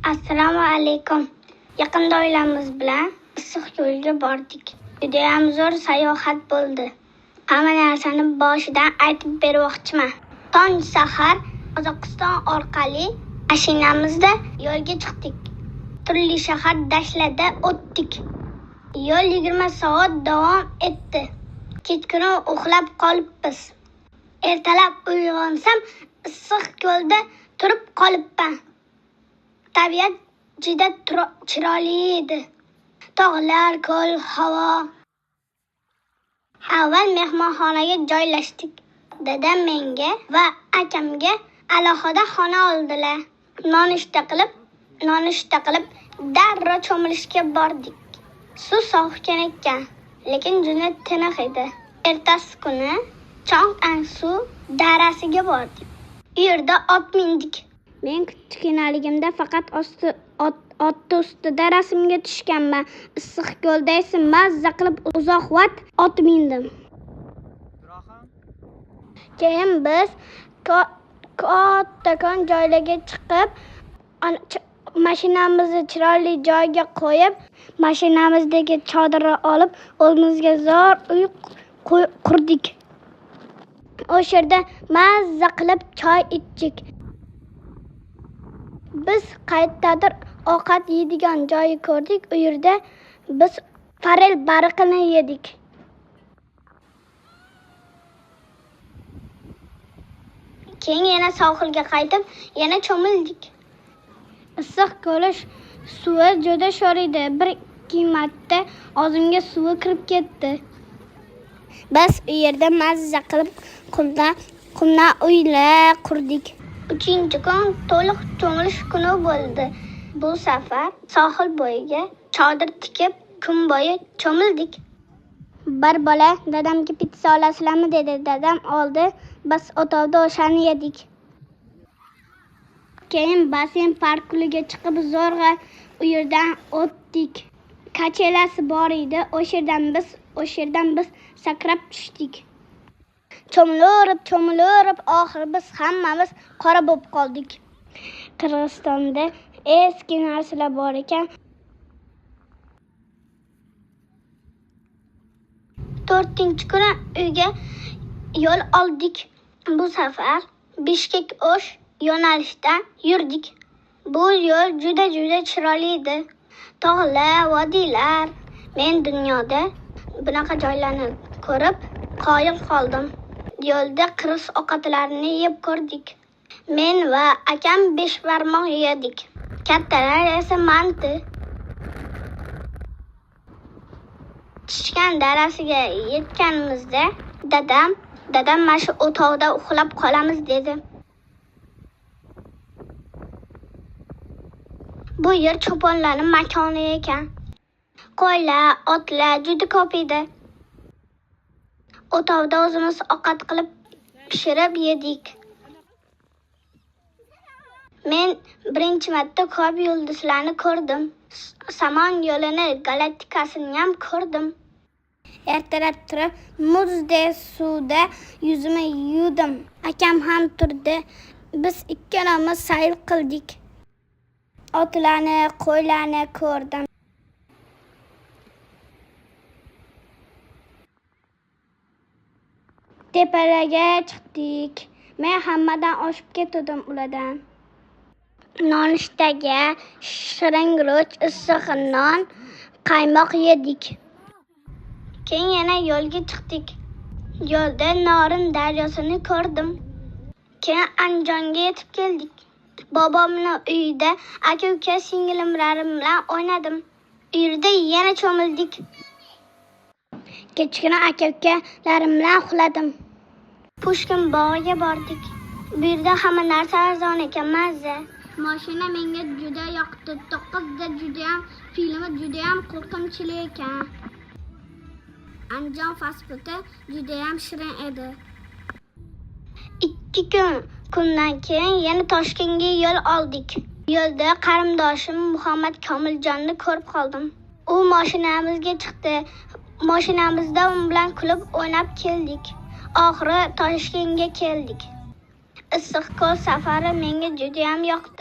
Assalomu alaykum. Yaqinda oilamiz bilan issiq yo'lga bordik. Judayam zo'r sayohat bo'ldi. Hamma narsani boshidan aytib bermoqchiman. Tong sahar Qozog'iston orqali mashinamizda yo'lga chiqdik. Turli shahar dashlarda o'tdik. Yo'l 20 soat davom etdi. Kechqurun uxlab qolibmiz. Ertalab uyg'onsam issiq yo'lda turib qolibman. Tabiat juda chiroyli edi. Tog'lar, ko'l, havo. Avval mehmonxonaga joylashdik. Dadam menga va akamga alohida xona oldilar. Nonushta qilib darrov cho'milishga bordik. Suv sovuq ekan, lekin juda tiniq edi. Ertasi kuni Chong'ansu darasiga bordik. U yerda ot mindik. Men kichkinaligimda faqat ot ustida rasmga tushganman. Issiq yo'lda esa mazza qilib uzoq vaqt ot mindim. Keyin biz kattakon joylarga chiqib, mashinamizni chiroyli joyga qo'yib, mashinamizdagi chodirni olib, o'zimizga zo'r uy qurdik. O'sha yerda mazza qilib choy ichdik. Biz qayerdadir ovqat yeydigan joy ko'rdik. U yerda biz farel baliqini yedik. Keyin yana sohilga qaytib, yana cho'mildik. Issiq ko'l suvi juda sho'r edi. Bir-ikki marta og'zimga suvi kirib ketdi. Biz u yerda mazza qilib qumdan uylar qurdik. 3-kun to'liq cho'milish kuni bo'ldi. Bu safar sohil bo'yiga chodir tikib, kun bo'yi cho'mildik. Bir bola dadamga pitsa olasizlarmi dedi. Dadam oldi. Biz o'tovda o'shani yedik. Keyin basseyn parkiga chiqib zo'rg'a u yerdan o'tdik. Kachelasi bor edi. O'sha yerdan biz sakrab tushdik. Cho'milib oxiri biz hammamiz qora bo'lib qoldik. Qirg'izistonda eski narsalar bor ekan. 4-kuni uyga yo'l oldik. Bu safar Bishkek-Osh yo'nalishida yurdik. Bu yo'l juda chiroyli edi. Tog'lar, vodiylar. Men dunyoda bunaqa joylarni ko'rib qoyil qoldim. Yo'lda qiris ovqatlarini yeb ko'rdik. Men va akam 5 barmoq yedik. Kattalar esa manti. Chishgan darasiga yetganimizda dadam mana shu o'tovda uxlab qolamiz dedi. Bu yer cho'ponlarning makoni ekan. Qo'ylar, otlar juda ko'p edi. O'tovda o'zimiz ovqat qilib pishirib yedik. Men birinchi marta ko'p yulduzlarni ko'rdim. Samon yo'lini, galaktikasini ham ko'rdim. Ertalab turib, muzdek suvda yuzimni yuvdim. Akam ham turdi. Biz ikkalamiz sayr qildik. Otlarni, qo'ylarni ko'rdim. Tepalarga chiqdik. Men hammadan oshib ketdim ulardan. Nonushtaga shirin guruch, issiq non, qaymoq yedik. Keyin yana yo'lga chiqdik. Yo'lda Norin daryosini ko'rdim. Keyin Andijonga yetib keldik. Bobomning uyida aka-uka singlimlarim bilan o'ynadim. U yerda yana cho'mildik. Kechqurun aka-ukalarim bilan uxladim. Pushkin bog'iga bordik. Bu yerda hamma narsa arzon ekan, mazza. Mashina menga juda yoqdi. 9da filmi judayam qo'rqinchli ekan. Andijon fast-foodi judayam shirin edi. 2 kundan keyin yana Toshkentga yo'l oldik. Yo'lda qarindoshim Muhammad Komiljonni ko'rib qoldim. U mashinamizga chiqdi. Mashinamizda u bilan kulib o'ynab keldik. Oxiri Toshkentga keldik. Issiq ko'l safari menga juda ham yoqdi.